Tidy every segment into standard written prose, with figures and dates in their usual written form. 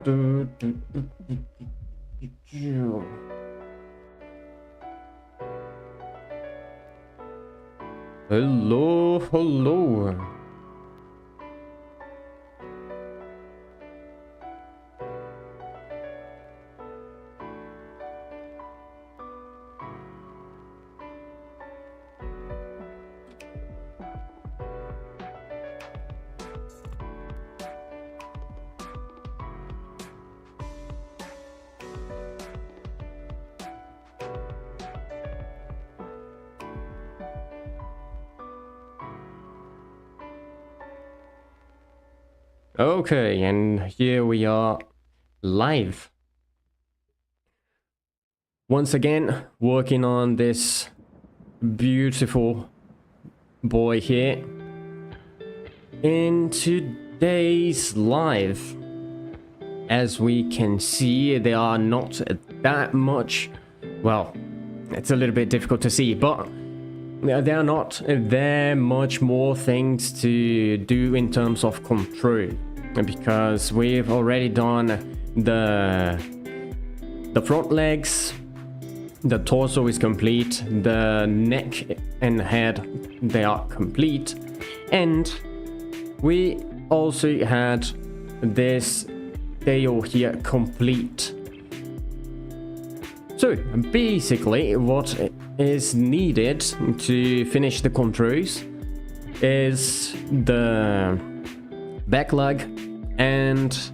Hello, hello. Okay, and here we are live. Once again, working on this beautiful boy here. In today's live, as we can see, there are not that much, well, it's a little bit difficult to see, but there are not that much more things to do in terms of control, because we've already done the front legs, the torso is complete, the neck and head, they are complete, and we also had this tail here complete. So basically what is needed to finish the controls is the back leg and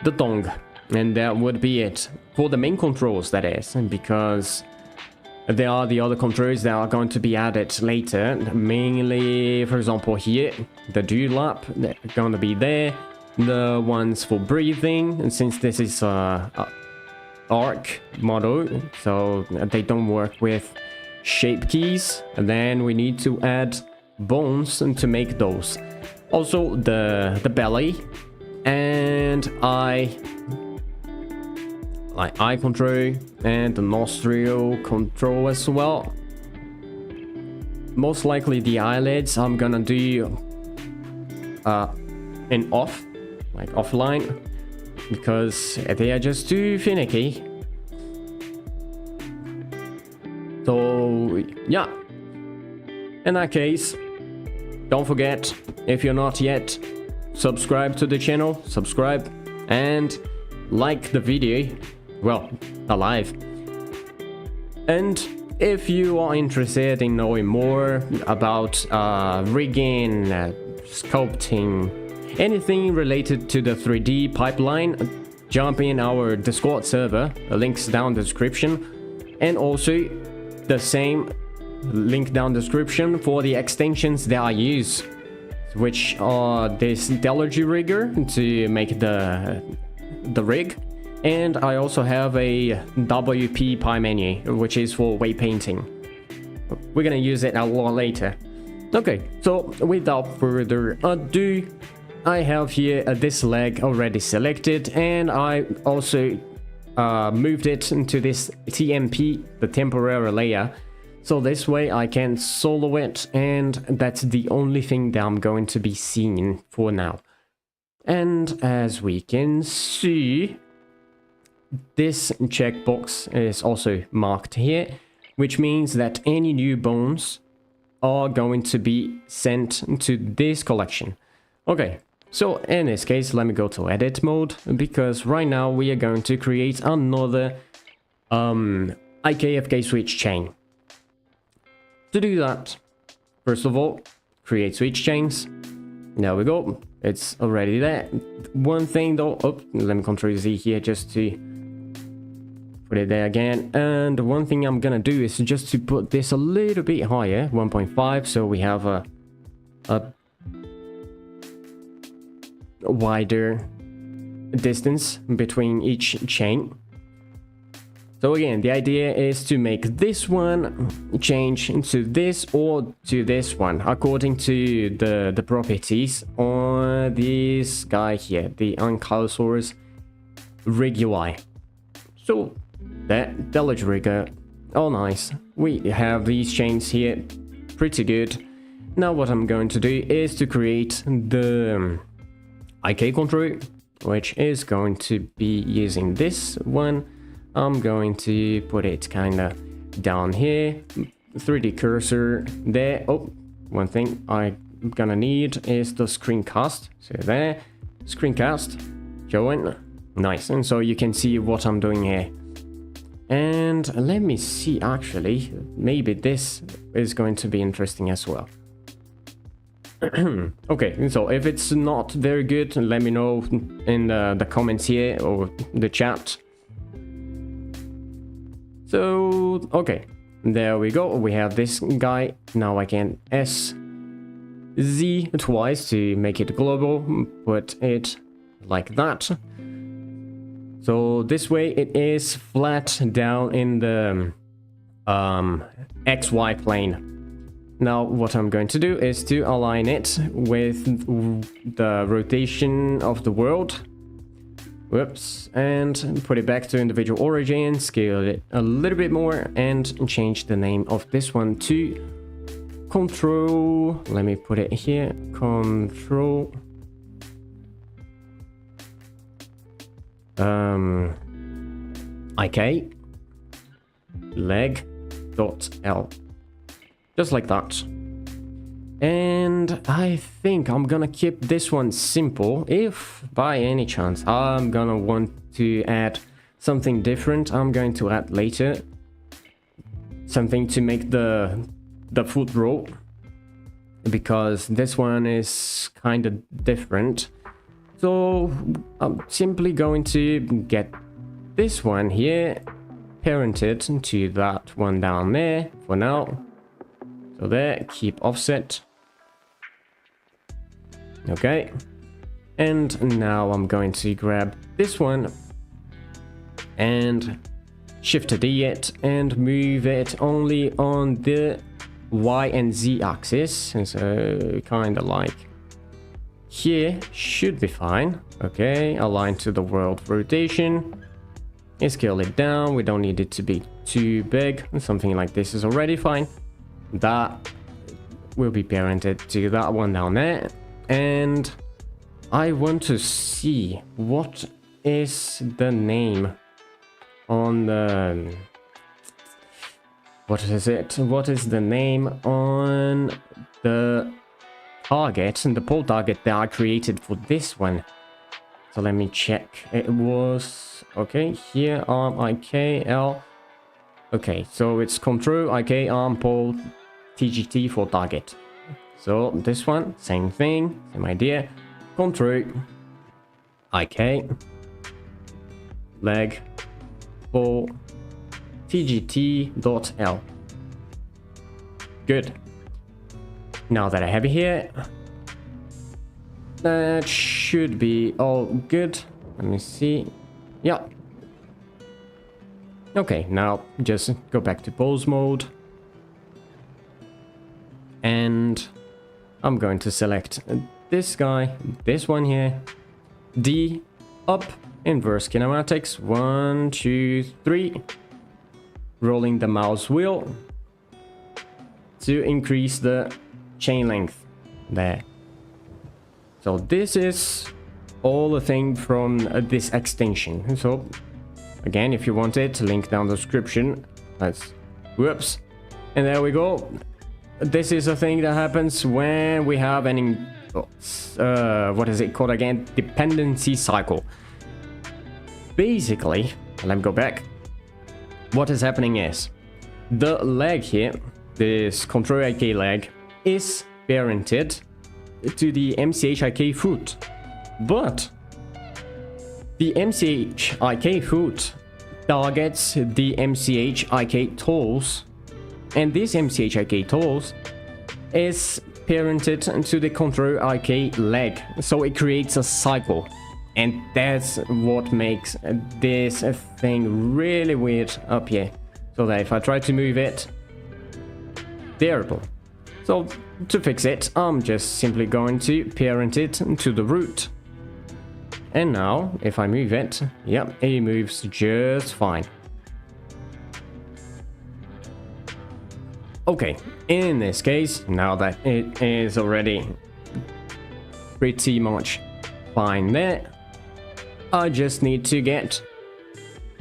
the tongue, and that would be it for the main controls, that is, because there are the other controls that are going to be added later, mainly, for example, here the dewlap, they're going to be there, the ones for breathing, and since this is Ark model, so they don't work with shape keys, and then we need to add bones to make those. Also the belly and eye control and the nostril control as well. Most likely the eyelids I'm gonna do offline, because they are just too finicky. So yeah, in that case, don't forget, if you're not yet, subscribe to the channel, subscribe and like the video, well, alive. And if you are interested in knowing more about rigging, sculpting, anything related to the 3D pipeline, jump in our Discord server, links down the description, and also the same link down description for the extensions that I use, which are this Delogy rigger to make the rig, and I also have a WP pie menu, which is for weight painting. We're gonna use it a lot later. Okay, so without further ado, I have here this leg already selected, and I also moved it into this TMP, the temporary layer, so this way I can solo it, and that's the only thing that I'm going to be seeing for now. And as we can see, this checkbox is also marked here, which means that any new bones are going to be sent to this collection. Okay, so in this case, let me go to edit mode, because right now we are going to create another IKFK switch chain. To do that, first of all, create switch chains. There we go, it's already there. One thing though, let me Ctrl Z here just to put it there again. And one thing I'm gonna do is just to put this a little bit higher, 1.5, so we have a wider distance between each chain. So again, the idea is to make this one change into this or to this one, according to the properties on this guy here, the Ankylosaurus rig UI. So that Deluge rigger, oh nice, we have these chains here, pretty good. Now what I'm going to do is to create the IK control which is going to be using this one. I'm going to put it kind of down here. 3D cursor there. Oh, one thing I'm gonna need is the screencast. So there, screencast, showing. Nice, and so you can see what I'm doing here. And let me see, actually, maybe this is going to be interesting as well. Okay, so if it's not very good, let me know in the comments here or the chat. So, okay, there we go. We have this guy. Now I can Z twice to make it global. Put it like that. So this way it is flat down in the XY plane. Now what I'm going to do is to align it with the rotation of the world. Whoops, and put it back to individual origin, scale it a little bit more, and change the name of this one to control. Let me put it here, control. IK leg dot L, just like that. And I think I'm gonna keep this one simple. If by any chance I'm gonna want to add something different, I'm going to add later something to make the foot roll, because this one is kind of different. So I'm simply going to get this one here parented to that one down there for now. So there, keep offset. Okay, and now I'm going to grab this one and shift D it and move it only on the Y and Z axis. And so kind of like here should be fine. Okay, align to the world rotation and scale it down. We don't need it to be too big. Something like this is already fine. That will be parented to that one down there. And I want to see what is the name on the... What is it? What is the name on the target and the pole target that I created for this one? So let me check. It was... Okay, here arm IK L. Okay, so it's control IK arm pole TGT for target. So this one, same thing, same idea. Control IK leg for TGT.L. Good. Now that I have it here, that should be all good. Let me see. Yeah. Okay, now just go back to pose mode. And I'm going to select this guy, this one here. D, up, inverse kinematics. 1, 2, 3. Rolling the mouse wheel to increase the chain length there. So this is all the thing from this extension. So again, if you want it, link down the description. That's whoops. And there we go. This is a thing that happens when we have an what is it called again? Dependency cycle. Basically, let me go back. What is happening is the leg here, this control IK leg, is parented to the MCHIK foot, but the MCHIK foot targets the MCHIK toes, and this MCHIK toes is parented to the control IK leg, so it creates a cycle. And that's what makes this thing really weird up here. So that if I try to move it, terrible. So to fix it, I'm just simply going to parent it to the root. And now, if I move it, yep, it moves just fine. Okay, in this case, now that it is already pretty much fine there, I just need to get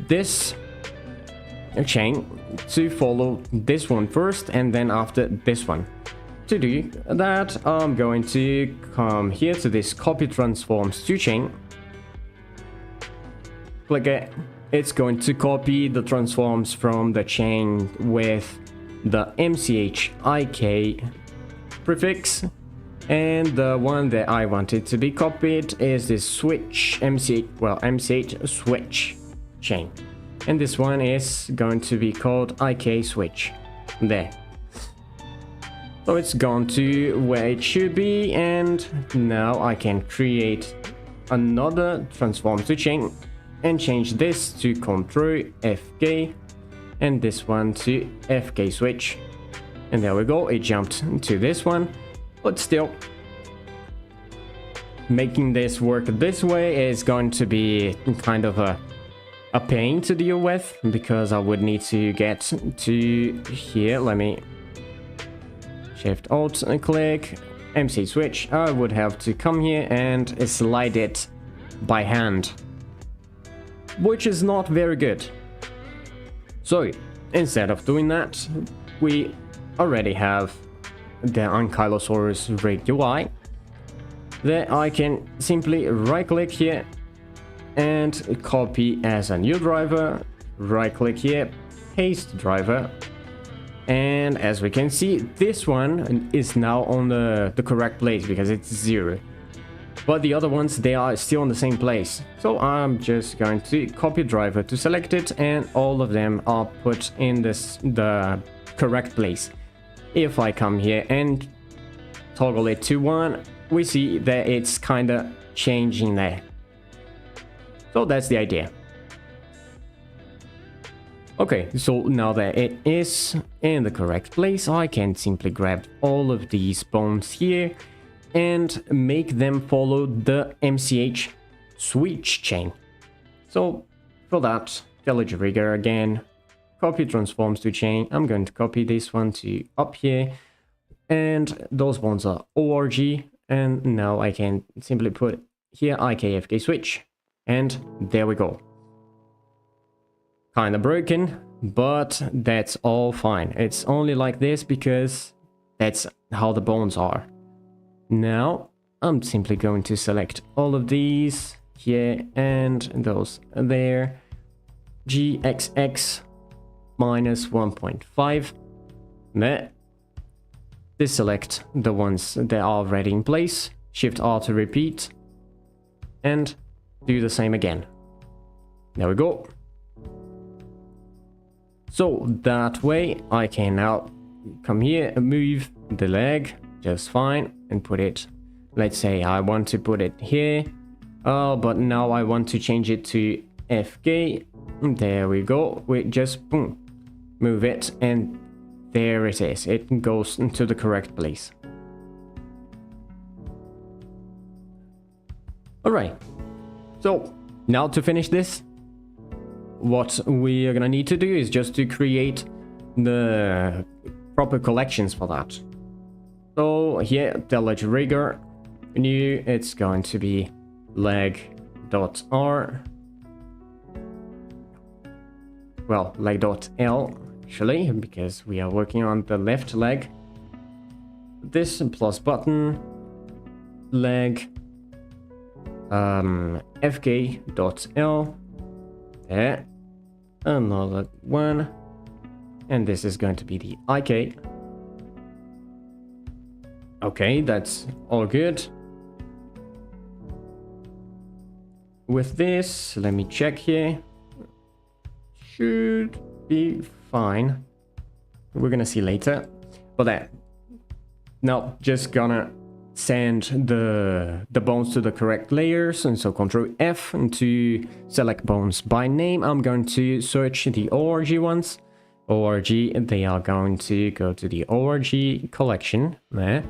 this chain to follow this one first, and then after this one. To do that, I'm going to come here to this copy transforms to chain. Click it. It's going to copy the transforms from the chain with the MCHIK prefix, and the one that I wanted to be copied is this switch MCH switch chain, and this one is going to be called IK switch. There. So it's gone to where it should be, and now I can create another transform to chain and change this to Control FK and this one to FK switch. And there we go, it jumped to this one, but still making this work this way is going to be kind of a pain to deal with, because I would need to get to here. Let me Shift Alt and click MC switch. I would have to come here and slide it by hand, which is not very good. So instead of doing that, we already have the Ankylosaurus rig UI that I can simply right click here and copy as a new driver, right click here, paste driver. And as we can see, this one is now on the correct place because it's 0. But the other ones, they are still in the same place. So I'm just going to copy driver to select it, and all of them are put in the correct place. If I come here and toggle it to 1, we see that it's kind of changing there. So that's the idea. Okay, so now that it is in the correct place, I can simply grab all of these bones here and make them follow the MCH switch chain. So for that, delete rigger again, copy transforms to chain. I'm going to copy this one to up here, and those bones are ORG, and now I can simply put here IKFK switch, and there we go. Kind of broken, but that's all fine. It's only like this because that's how the bones are. Now I'm simply going to select all of these here and those there. GXX minus 1.5. There. Deselect the ones that are already in place. Shift R to repeat. And do the same again. There we go. So that way I can now come here and move the leg just fine and put it, let's say I want to put it here, but now I want to change it to FK. There we go. We just boom, move it, and there it is. It goes into the correct place. Alright, so now to finish this, what we are gonna need to do is just to create the proper collections for that. So here, delete rigger, new, it's going to be leg.r, well, leg.l actually, because we are working on the left leg. This plus button, leg, fk.l, there, another one, and this is going to be the IK. Okay, that's all good. With this, let me check here. Should be fine. We're gonna see later. But that, now just gonna send the bones to the correct layers, and so Control F to select bones by name. I'm going to search the ORG ones. ORG, they are going to go to the ORG collection there.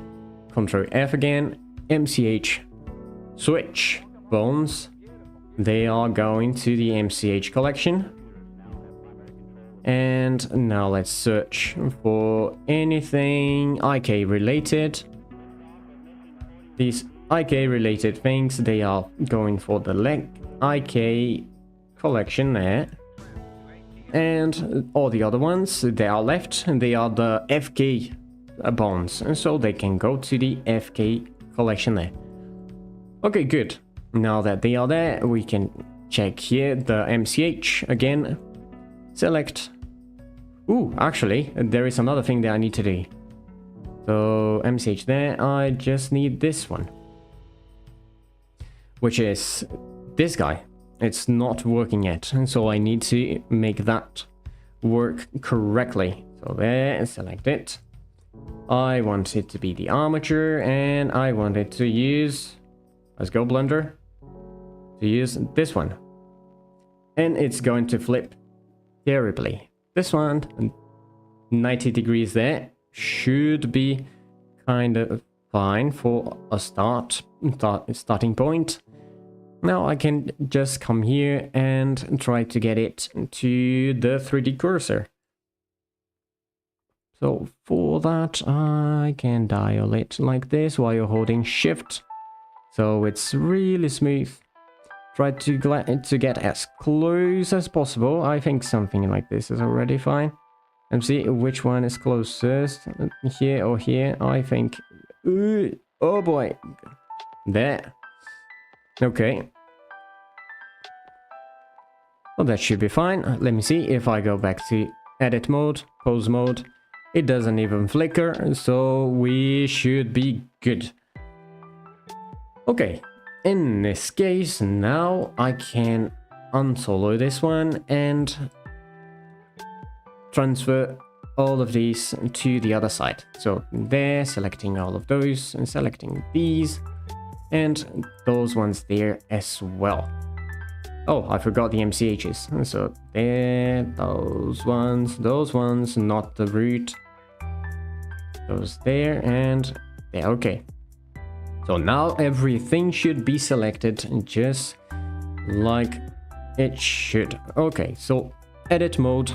Control F again, MCH switch bones, they are going to the MCH collection. And now let's search for anything IK related. These IK related things, they are going for the leg IK collection there. And all the other ones, they are left, and they are the FK bonds. And so they can go to the FK collection there. Okay, good. Now that they are there, we can check here the MCH again. Select. Ooh, actually, there is another thing that I need to do. So MCH there, I just need this one. Which is this guy. It's not working yet, and so I need to make that work correctly. So there, select it. I want it to be the armature, and I want it to use... Let's go, Blender. To use this one. And it's going to flip terribly. This one, 90 degrees there, should be kind of fine for a starting point. Now I can just come here and try to get it to the 3D cursor. So for that, I can dial it like this while you're holding shift. So it's really smooth. Try to get as close as possible. I think something like this is already fine. And see which one is closest, here or here. I think, ooh, oh boy, there. Okay. Well, that should be fine. Let me see if I go back to edit mode, pose mode. It doesn't even flicker, so we should be good. Okay, in this case, now I can unsolo this one and transfer all of these to the other side. So there, selecting all of those and selecting these and those ones there as well. Oh, I forgot the MCHs. So there, those ones, not the root. Those there and there, okay. So now everything should be selected just like it should. Okay, so edit mode,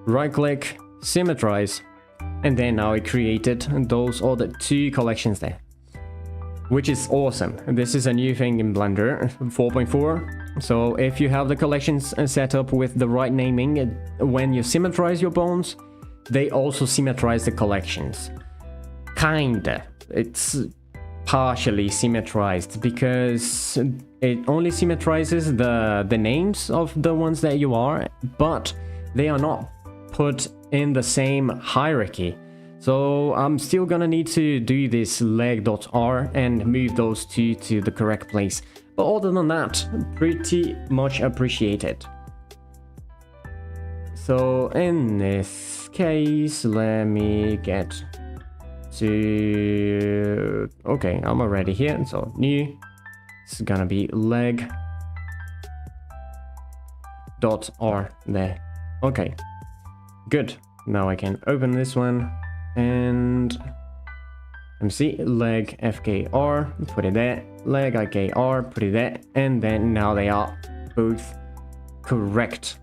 right click, symmetrize, and then now I created those other two collections there, which is awesome. This is a new thing in Blender 4.4. So if you have the collections set up with the right naming, when you symmetrize your bones, they also symmetrize the collections. Kinda. It's partially symmetrized because it only symmetrizes the names of the ones that you are, but they are not put in the same hierarchy. So I'm still gonna need to do this leg.r and move those two to the correct place. But other than that, pretty much appreciated. So in this case, let me get to... Okay, I'm already here, so new. It's gonna be leg.r there. Okay, good. Now I can open this one and let me see, leg FKR, put it there, leg IKR, put it there, and then now they are both correct.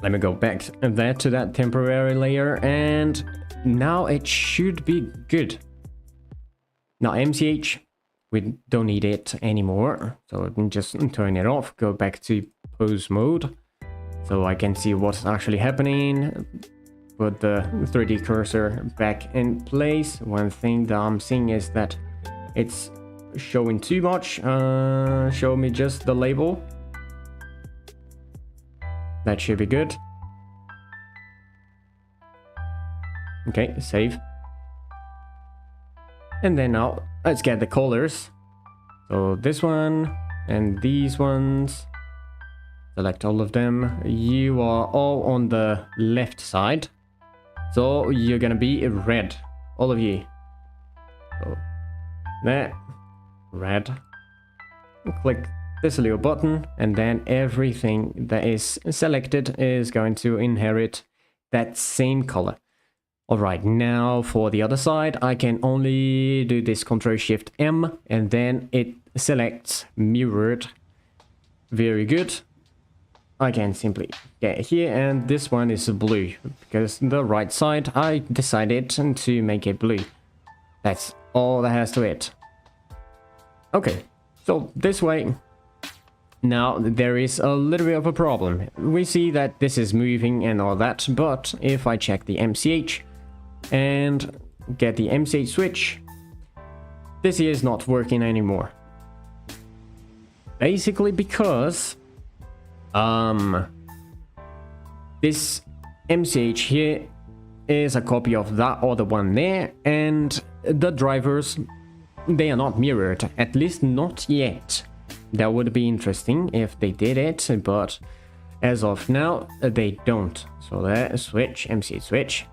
Let me go back there to that temporary layer, and now it should be good. Now MCH, we don't need it anymore, so I can just turn it off, go back to pose mode, so I can see what's actually happening. Put the 3D cursor back in place. One thing that I'm seeing is that it's showing too much. Show me just the label. That should be good. Okay, save. And then now let's get the colors. So this one and these ones. Select all of them. You are all on the left side. So you're gonna be red, all of you. So there, red. Click this little button, and then everything that is selected is going to inherit that same color. Alright, now for the other side, I can only do this Ctrl-Shift-M, and then it selects mirrored. Very good. I can simply get here, and this one is blue, because the right side, I decided to make it blue. That's all that has to it. Okay, so this way, Now, there is a little bit of a problem. We see that this is moving and all that, but if I check the MCH and get the MCH switch, this here is not working anymore. Basically because this MCH here is a copy of that other one there, and the drivers, they are not mirrored, at least not yet. That would be interesting if they did it, but as of now, they don't. So there, switch, MCH switch.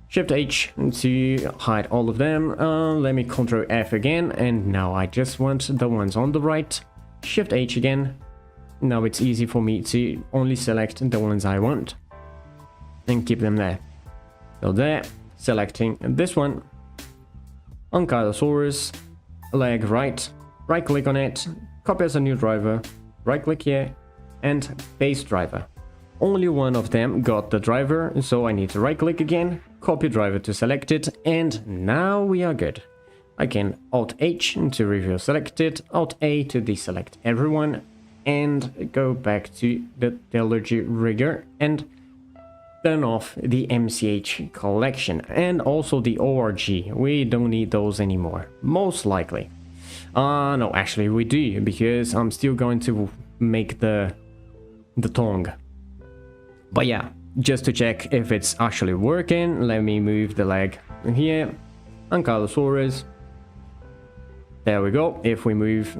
Shift H to hide all of them. Let me Ctrl F again, and now I just want the ones on the right. Shift H again. Now it's easy for me to only select the ones I want and keep them there. So there, selecting this one. Ankylosaurus, leg right click on it, copy as a new driver, right click here, and paste driver. Only one of them got the driver, so I need to right click again, copy driver to select it, and now we are good. I can Alt H to review selected, Alt A to deselect everyone, and go back to the Deluge Rigger and turn off the MCH collection and also the ORG. We don't need those anymore, most likely. No, actually we do, because I'm still going to make the tongue. But yeah, just to check if it's actually working, let me move the leg here. Ankylosaurus. There we go. If we move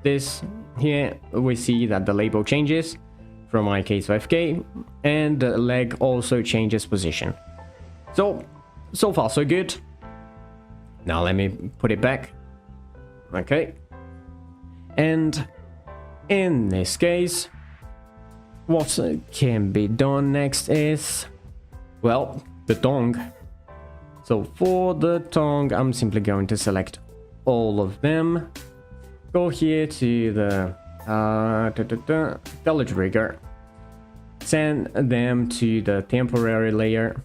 this here, we see that the label changes from IK to FK, and the leg also changes position. So far so good. Now let me put it back. Okay. And in this case, what can be done next is, well, the tongue. So for the tongue, I'm simply going to select all of them. Go here to the Deluge Rigger. Send them to the temporary layer.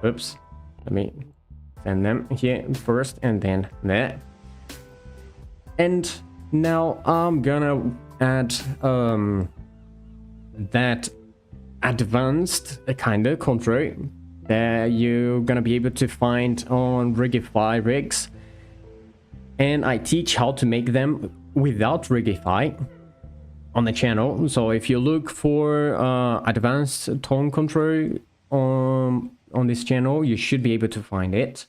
Oops. Let me send them here first and then there. And now I'm gonna add that advanced kind of control that you're gonna be able to find on Rigify rigs, and I teach how to make them without Rigify on the channel. So if you look for advanced tone control on this channel, you should be able to find it.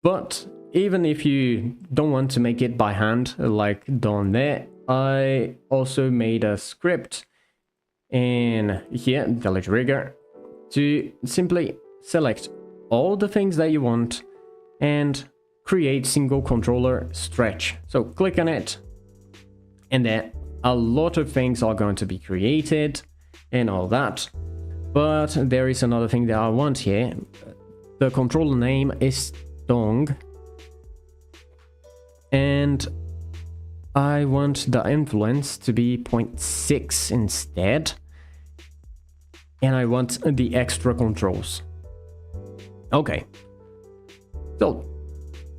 But even if you don't want to make it by hand like done there, I also made a script in here, Deluge Rigger, to simply select all the things that you want and create single controller stretch. So click on it, and then a lot of things are going to be created and all that. But there is another thing that I want here. The controller name is Dong, and I want the influence to be 0.6 instead, and I want the extra controls. Okay, so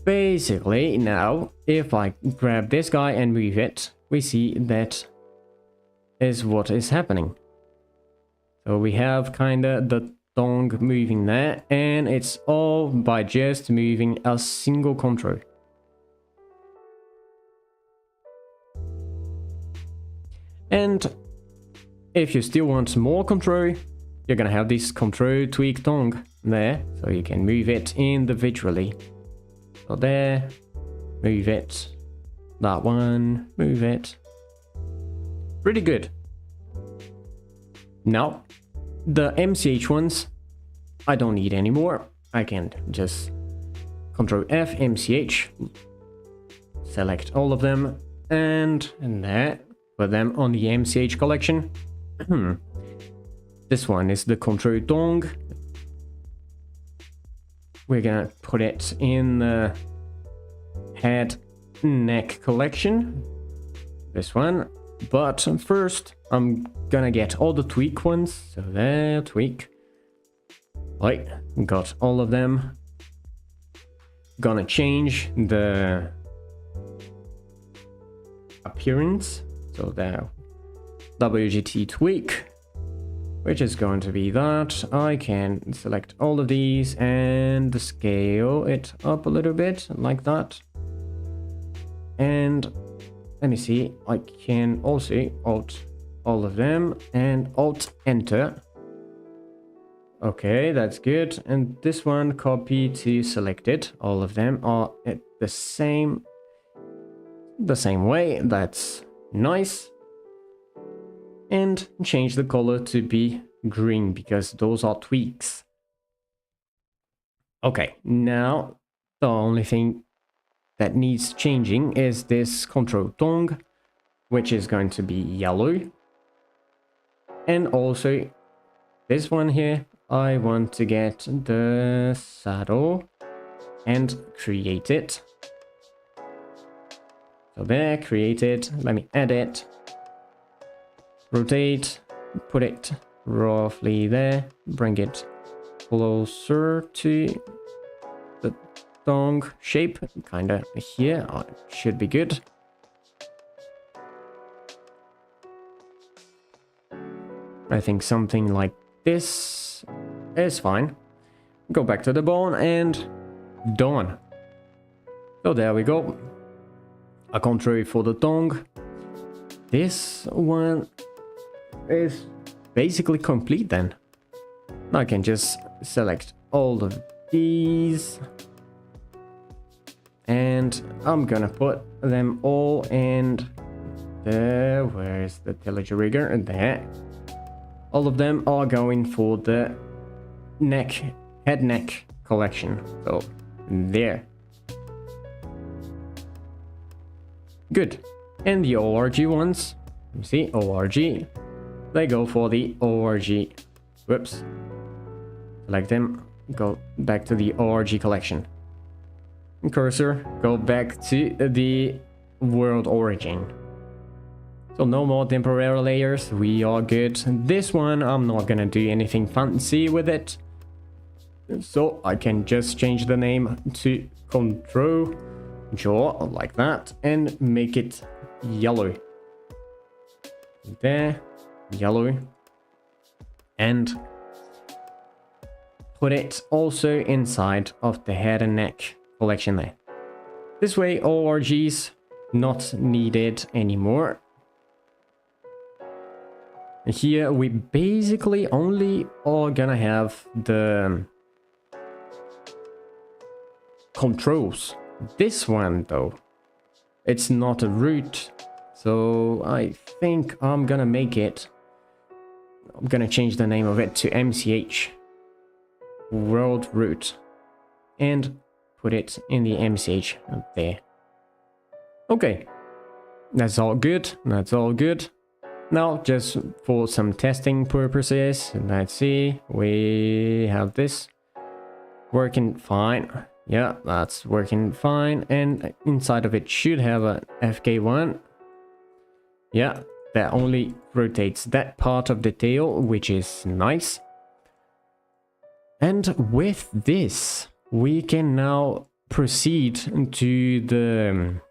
basically now if I grab this guy and move it, we see that is what is happening. So we have kinda the tongue moving there, and it's all by just moving a single control. And if you still want more control, you're gonna have this control tweak tongue there, so you can move it individually. So there, move it, that one, move it. Pretty good. Now, the MCH ones, I don't need anymore. I can just Ctrl F, MCH, select all of them, and there, put them on the MCH collection. This one is the control tongue. We're gonna put it in the head neck collection, this one. But first I'm gonna get all the tweak ones. So there, tweak. Right, got all of them. Gonna change the appearance. So the WGT tweak, which is going to be that. I can select all of these and scale it up a little bit like that. And let me see, I can also alt all of them and alt enter. Okay, that's good. And this one, copy to selected. All of them are at the same way. That's nice. And change the color to be green because those are tweaks. Okay, now the only thing that needs changing is this control tongue, which is going to be yellow. And also this one here, I want to get the saddle and create it. So there, create it. Let me edit. Rotate, put it roughly there, bring it closer to the tongue shape, kinda here. Should be good. I think something like this is fine. Go back to the bone and done. So there we go. A control for the tongue. This one is basically complete then. I can just select all of these and I'm gonna put them all in there. Where's the pillager rigger? And there. All of them are going for the head neck collection. So there. Good. And the ORG ones, you see, ORG, they go for the ORG. Whoops. Select them, go back to the ORG collection. And cursor, go back to the world origin. So no more temporary layers, we are good. This one, I'm not gonna do anything fancy with it. So I can just change the name to Control Jaw, like that, and make it yellow. There, yellow. And put it also inside of the head and neck collection there. This way, ORGs not needed anymore. Here we basically only are gonna have the controls. This one though, it's not a root, so I think I'm gonna make it, I'm gonna change the name of it to MCH World Root and put it in the MCH there. Okay, that's all good, that's all good. Now, just for some testing purposes, let's see, we have this working fine. Yeah, that's working fine. And inside of it should have a FK1. Yeah, that only rotates that part of the tail, which is nice. And with this, we can now proceed to the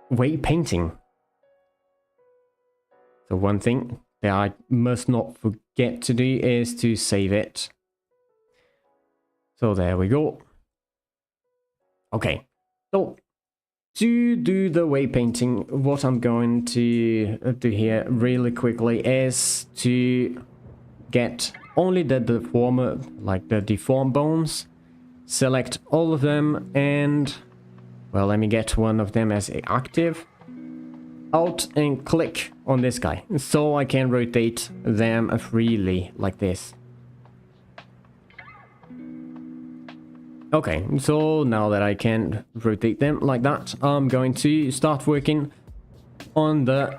weight painting. So one thing that I must not forget to do is to save it. So there we go. Okay, so to do the weight painting, what I'm going to do here really quickly is to get only the deformer, like the deformed bones, select all of them, and well, let me get one of them as active. Alt and click on this guy, so I can rotate them freely like this. Okay, so now that I can rotate them like that, I'm going to start working on the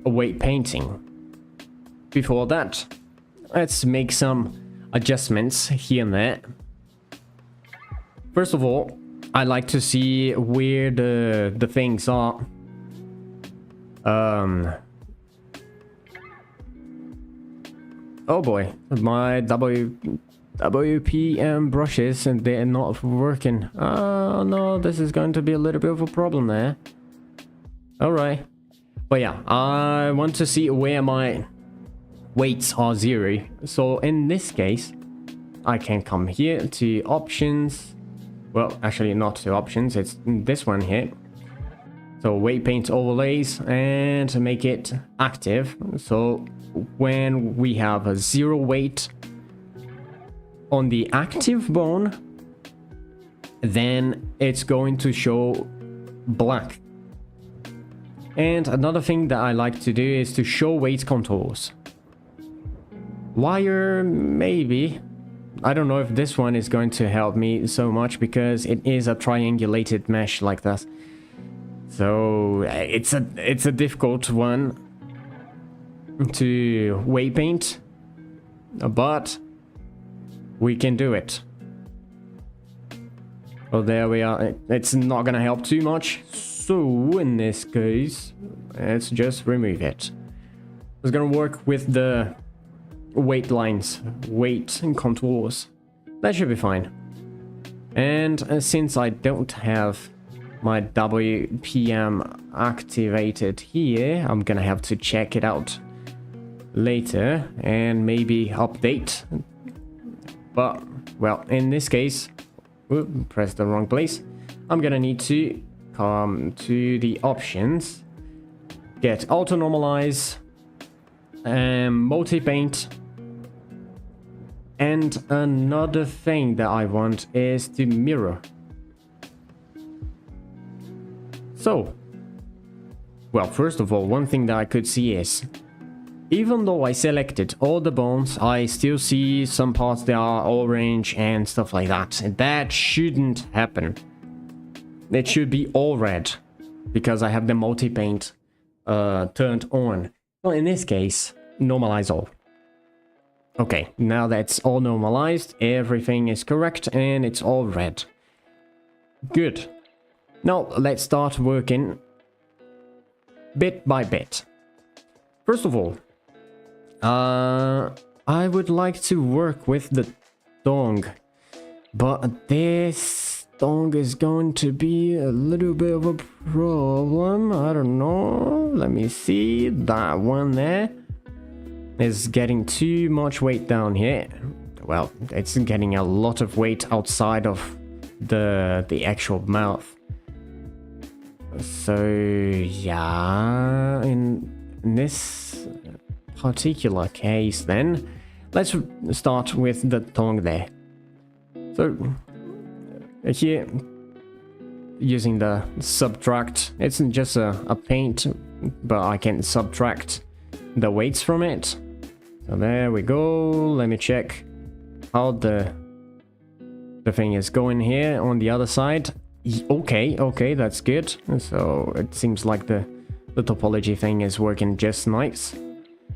weight painting. Before that, let's make some adjustments here and there. First of all, I like to see where the things are. Oh boy, my WPM brushes and they're not working. Oh no, this is going to be a little bit of a problem there. Alright. But yeah, I want to see where my weights are 0. So in this case, I can come here to options. Well, actually not to options, it's this one here. So weight paint overlays and make it active. So when we have a 0 weight on the active bone, then it's going to show black. And another thing that I like to do is to show weight contours. Wire, maybe. I don't know if this one is going to help me so much because it is a triangulated mesh like that. So it's a difficult one to weight paint, but we can do it. Oh, there we are. It's not gonna help too much. So in this case, let's just remove it. It's gonna work with the weight lines, weight and contours. That should be fine. And since I don't have my WPM activated here, I'm gonna have to check it out later and maybe update. But, well, in this case, press the wrong place. I'm gonna need to come to the options, get auto normalize, multi-paint, and another thing that I want is to mirror. So, well, first of all, one thing that I could see is, even though I selected all the bones, I still see some parts that are orange and stuff like that. And that shouldn't happen. It should be all red, because I have the multi-paint turned on. Well, in this case, normalize all. Okay, now that's all normalized, everything is correct, and it's all red. Good. Now, let's start working bit by bit. First of all, I would like to work with the tongue, but this tongue is going to be a little bit of a problem. I don't know. Let me see. That one there is getting too much weight down here. Well, it's getting a lot of weight outside of the actual mouth. So yeah, in this particular case then, let's start with the tongue there. So here, using the subtract, it's just a paint, but I can subtract the weights from it. So there we go. Let me check how the thing is going here on the other side. Okay, that's good. So it seems like the topology thing is working just nice.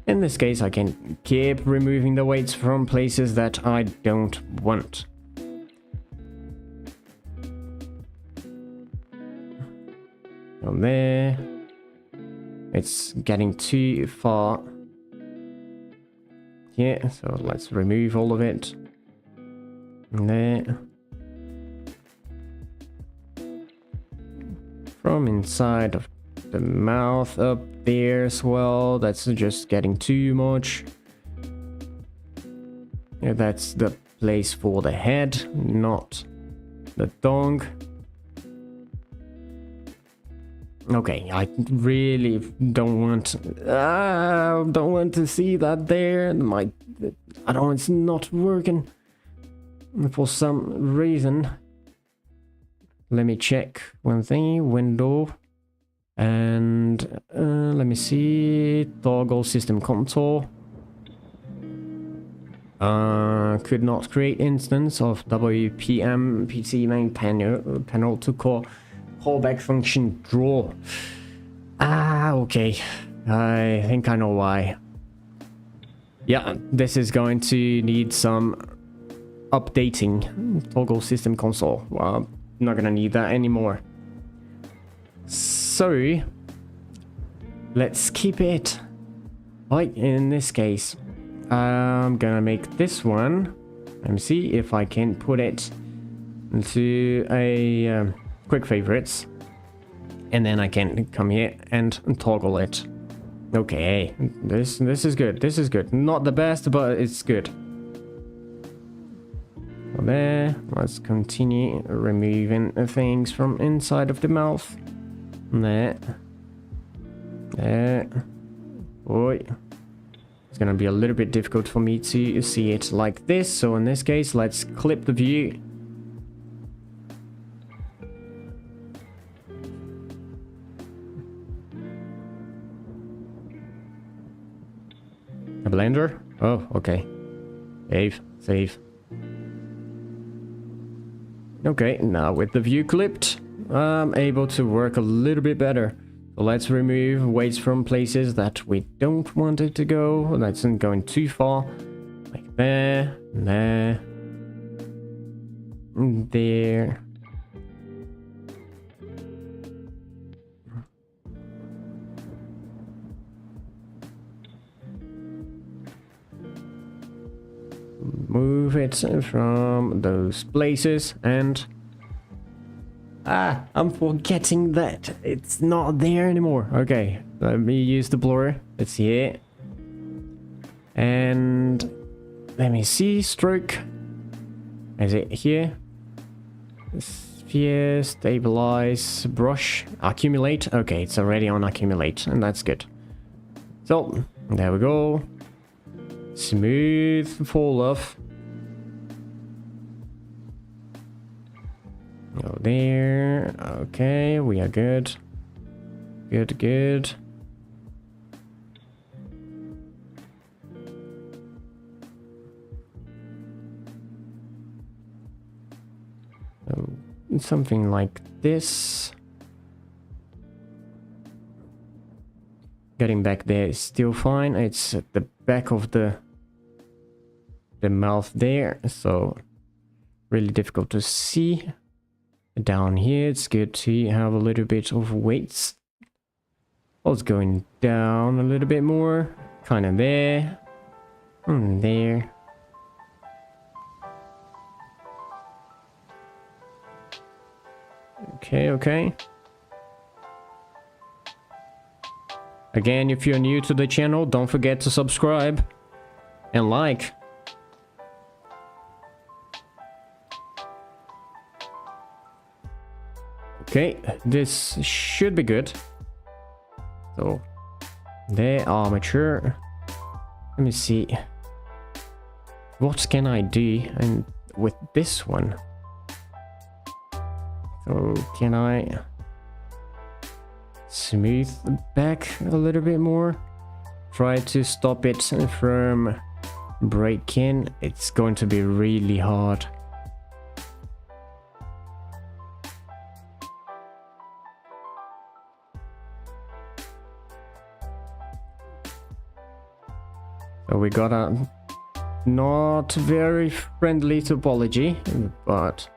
In this case, I can keep removing the weights from places that I don't want. From there, it's getting too far here, so let's remove all of it. And there. From inside of the mouth up there as well, that's just getting too much. Yeah, that's the place for the head, not the tongue. Okay, I really don't want to see that there. I don't. It's not working for some reason. Let me check one thing. Window, and let me see. Toggle system contour. Could not create instance of WPM PC main panel to call callback function draw. Okay. I think I know why. Yeah, this is going to need some updating. Toggle system console. Well, I'm not gonna need that anymore. So let's keep it. Like in this case, I'm gonna make this one Let me see if I can put it into a quick favorites. And then I can come here and toggle it. Okay, this is good. This is good. Not the best, but it's good. So there. Let's continue removing things from inside of the mouth. There. There. Oi. It's gonna be a little bit difficult for me to see it like this. So in this case, let's clip the view. A blender? Oh, okay. Save, save. Okay, now with the view clipped, I'm able to work a little bit better. So let's remove weights from places that we don't want it to go. That's not going too far. Like there, there, there. Move it from those places and... I'm forgetting that it's not there anymore. Okay, let me use the blur. Let's see it. And let me see, stroke. Is it here? Sphere, stabilize, brush, accumulate. Okay, it's already on accumulate, and that's good. So, there we go. Smooth fall off. Go there. Okay, we are good. Good, good. So, something like this. Getting back there is still fine. It's at the back of the mouth there, so really difficult to see. Down here, it's good to have a little bit of weights. Oh, it's going down a little bit more. Kind of there. And there. Okay, okay. Again, if you're new to the channel, don't forget to subscribe and like. Okay, this should be good. So, the armature. Let me see. What can I do and with this one? So, can I smooth back a little bit more? Try to stop it from breaking. It's going to be really hard. So we got a not very friendly topology, but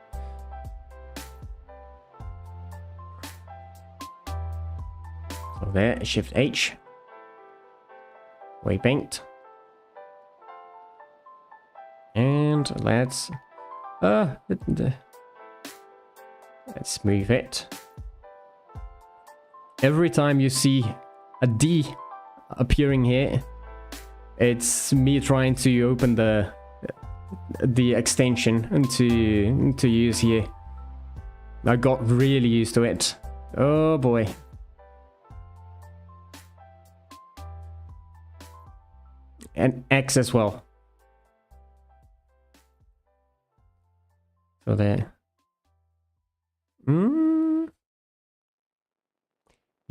so there, Shift H, weight paint, and let's move it. Every time you see a D appearing here, it's me trying to open the extension to use here. I got really used to it. Oh boy. And X as well. So there.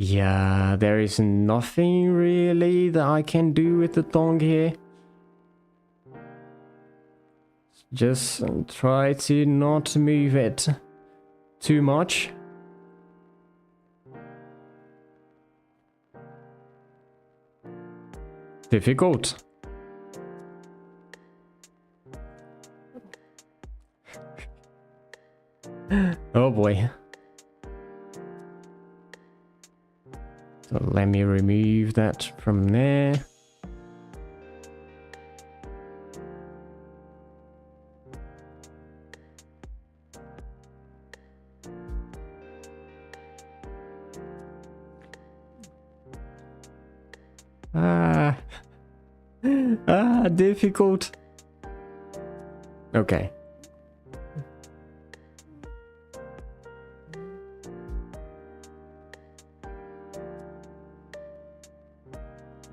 Yeah, there is nothing really that I can do with the tongue here. Just try to not move it too much. Difficult. Oh boy. So let me remove that from there. Difficult. Okay.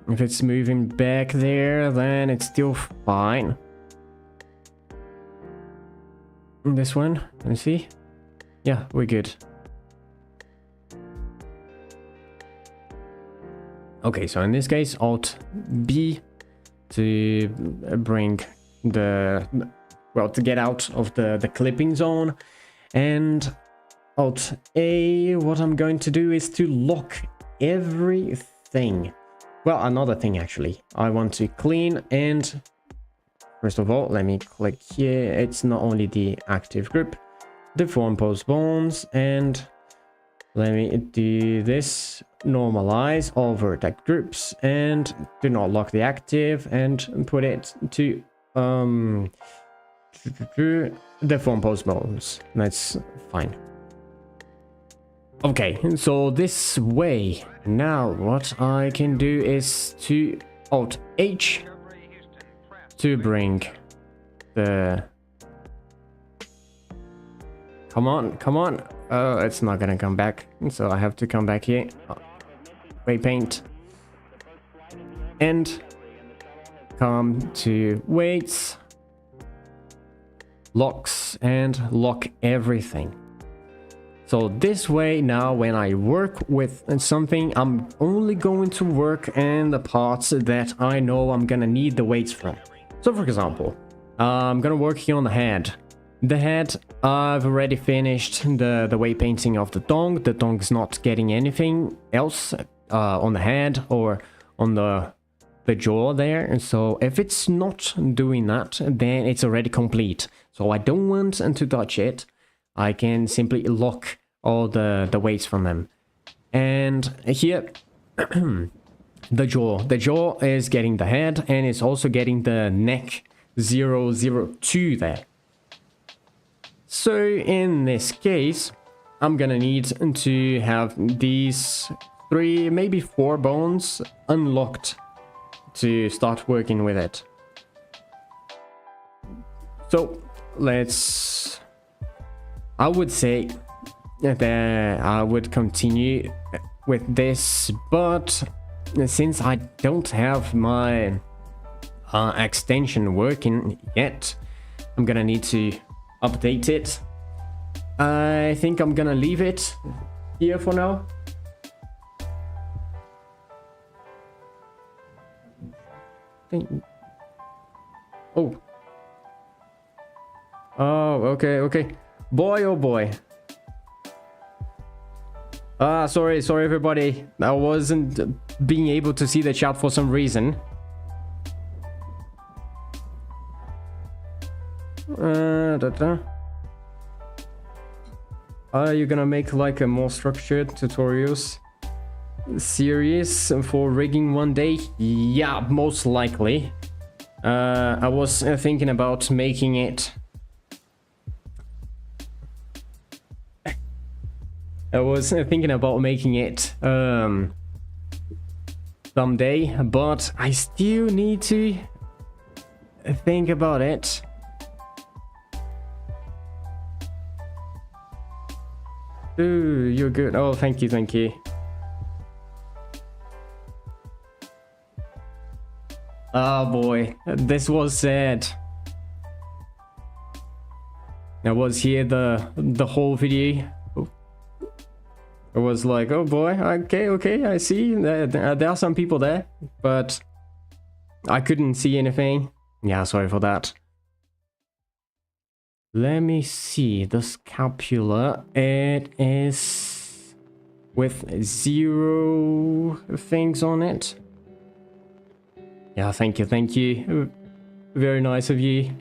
If it's moving back there, then it's still fine. This one, let me see. Yeah, we're good. Okay, so in this case, Alt B to bring the, well, to get out of the clipping zone, and Alt A, what I'm going to do is to lock everything. Well, another thing actually, I want to clean, and first of all, let me click here. It's not only the active group, the form post bonds, and let me do this, normalize all vertex groups, and do not lock the active, and put it to the form post bonds. That's fine. Okay, so this way, now what I can do is to Alt H to bring the, come on, oh, it's not gonna come back, so I have to come back here, waypaint, and come to weights, locks, and lock everything. So this way, now when I work with something, I'm only going to work in the parts that I know I'm gonna need the weights from. So for example, I'm gonna work here on the head. The head, I've already finished the weight painting of the tongue. The tongue's not getting anything else on the head or on the jaw there. And so if it's not doing that, then it's already complete. So I don't want to touch it. I can simply lock all the weights from them. And here, the jaw is getting the head, and it's also getting the neck 002 there. So in this case, I'm gonna need to have these 3, maybe 4 bones unlocked to start working with it. So let's, I would say that I would continue with this, but since I don't have my extension working yet, I'm gonna need to update it. I think I'm gonna leave it here for now. Oh, okay. Boy, oh boy. Sorry everybody. I wasn't being able to see the chat for some reason. Are you gonna make like a more structured tutorials series for rigging one day? Yeah, most likely. I was thinking about making it. Someday, but I still need to think about it. Ooh, you're good. Oh, thank you. Oh boy, this was sad. I was here the whole video. I was like, oh boy, okay, I see. There are some people there, but I couldn't see anything. Yeah, sorry for that. Let me see, the scapula, it is with 0 things on it. Yeah, thank you. Very nice of you.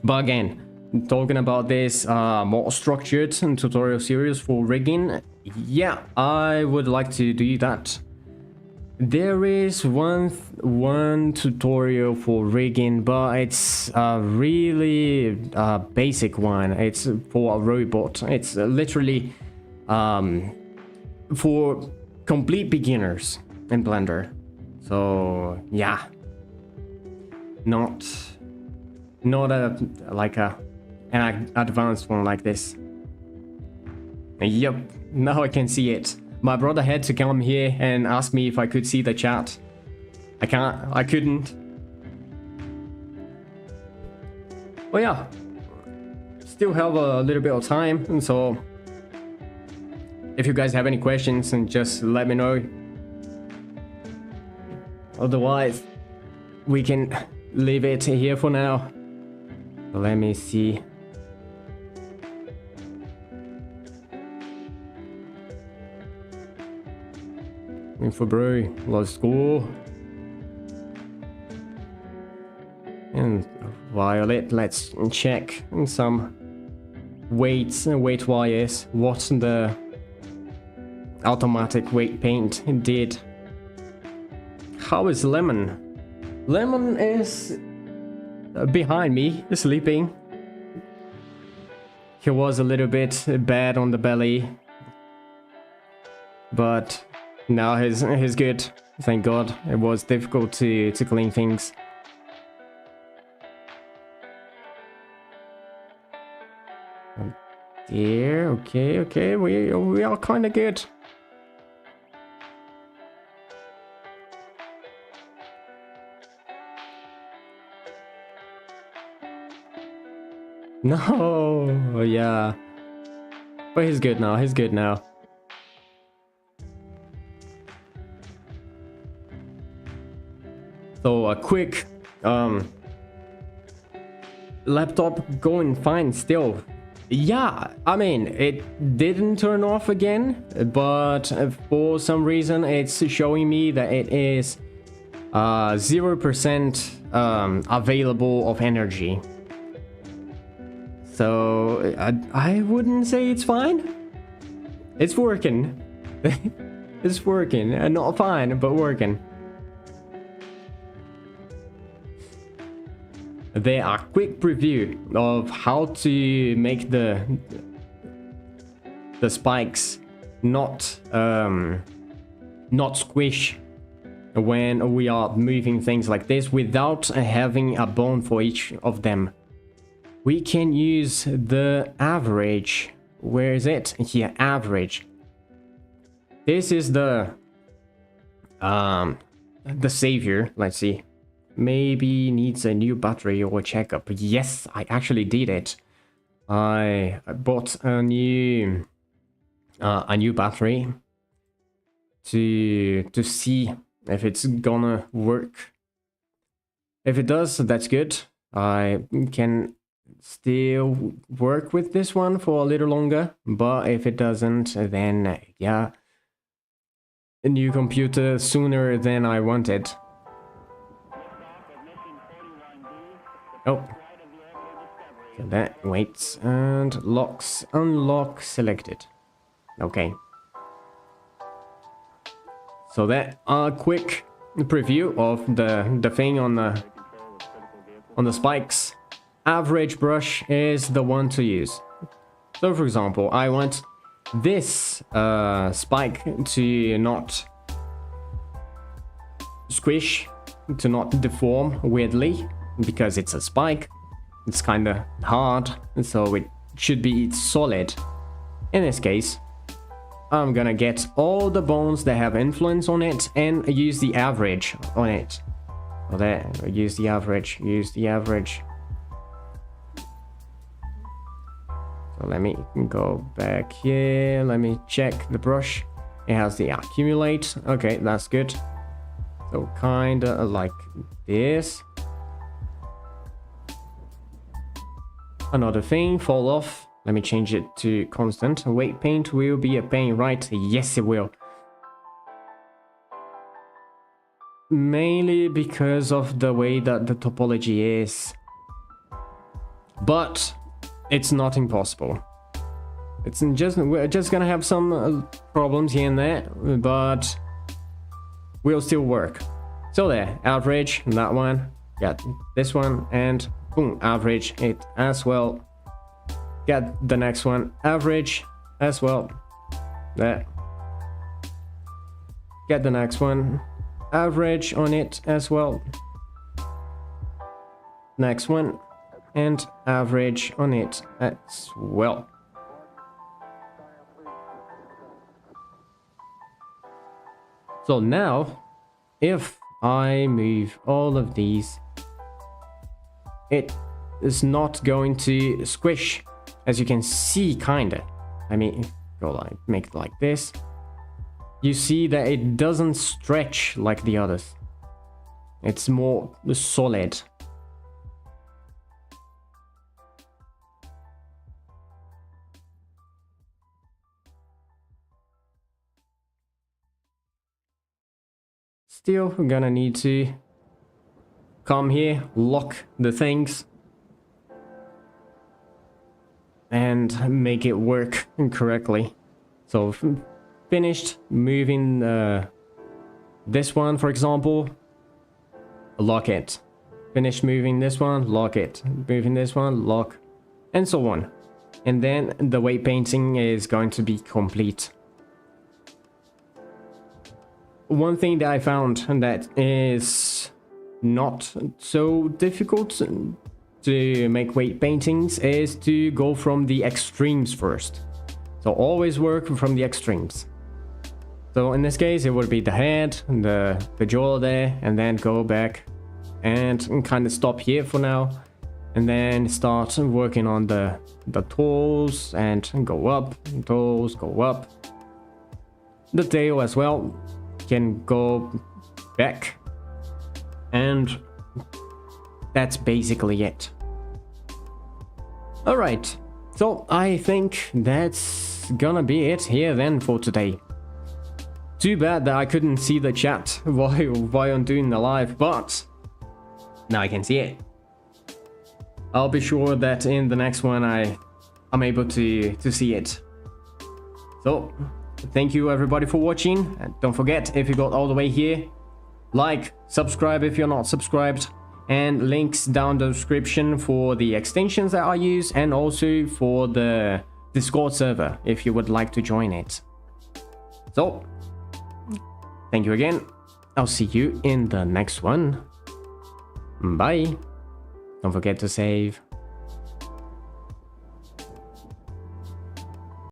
But again, talking about this more structured tutorial series for rigging, yeah, I would like to do that. There is one tutorial for rigging, but it's a really basic one. It's for a robot. It's literally for complete beginners. in Blender. So yeah, not an advanced one like this. Yep, now I can see it. My brother had to come here and ask me if I could see the chat. I couldn't. Well, yeah, still have a little bit of time, and so if you guys have any questions, and just let me know. Otherwise, we can leave it here for now. Let me see. Info bro, let's go. And Violet, let's check some weights and weight wires. What the automatic weight paint did. How is Lemon? Lemon is behind me, sleeping. He was a little bit bad on the belly, but now he's good. Thank God. It was difficult to clean things. Yeah, okay, we are kind of good. No, yeah, but he's good now. He's good now. So a quick laptop going fine still. Yeah, I mean, it didn't turn off again, but for some reason it's showing me that it is 0% available of energy. So I wouldn't say it's fine. It's working. It's working, and not fine, but working. There are quick preview of how to make the spikes not squish when we are moving things like this without having a bone for each of them. We can use the average. Where is it? Here, average. This is the savior. Let's see. Maybe needs a new battery or checkup. Yes, I actually did it. I bought a new battery to see if it's gonna work. If it does, that's good. I can still work with this one for a little longer, but if it doesn't, then yeah, a new computer sooner than I wanted. Oh, okay, that waits and locks, unlock selected. Okay, so that quick preview of the thing on the spikes. Average brush is the one to use. So for example, I want this spike to not squish, to not deform weirdly, because it's a spike. It's kind of hard, so it should be solid. In this case, I'm gonna get all the bones that have influence on it and use the average on it. So there, use the average. So let me go back here. Let me check the brush. It has the accumulate. Okay, that's good. So kinda like this. Another thing, fall off. Let me change it to constant. Weight paint will be a pain, right? Yes, it will. Mainly because of the way that the topology is. But it's not impossible. We're just gonna have some problems here and there, but will still work. So there, average, that one, got this one, and boom, average it as well. Get the next one, average as well. There. get the next one. Average on it as well. Next one. And average on it as well. So now, if I move all of these, it is not going to squish, as you can see, kinda. I mean, go like, make it like this. You see that it doesn't stretch like the others. It's more solid. Still, we're gonna need to come here, lock the things, and make it work correctly. So, finished moving this one, for example, lock it. Finished moving this one, lock it. Moving this one, lock, and so on. And then the weight painting is going to be complete. One thing that I found that is not so difficult to make weight paintings is to go from the extremes first. So always work from the extremes. So in this case, it would be the head, the jaw there, and then go back and kind of stop here for now. And then start working on the toes and go up, toes, go up. The tail as well can go back, and that's basically it. All right, so I think that's gonna be it here then for today. Too bad that I couldn't see the chat while I'm doing the live, but now I can see it. I'll be sure that in the next one I'm able to see it. So thank you everybody for watching, and don't forget, if you got all the way here, like, subscribe if you're not subscribed, and links down the description for the extensions that I use, and also for the Discord server if you would like to join it. So thank you again. I'll see you in the next one. Bye. Don't forget to save.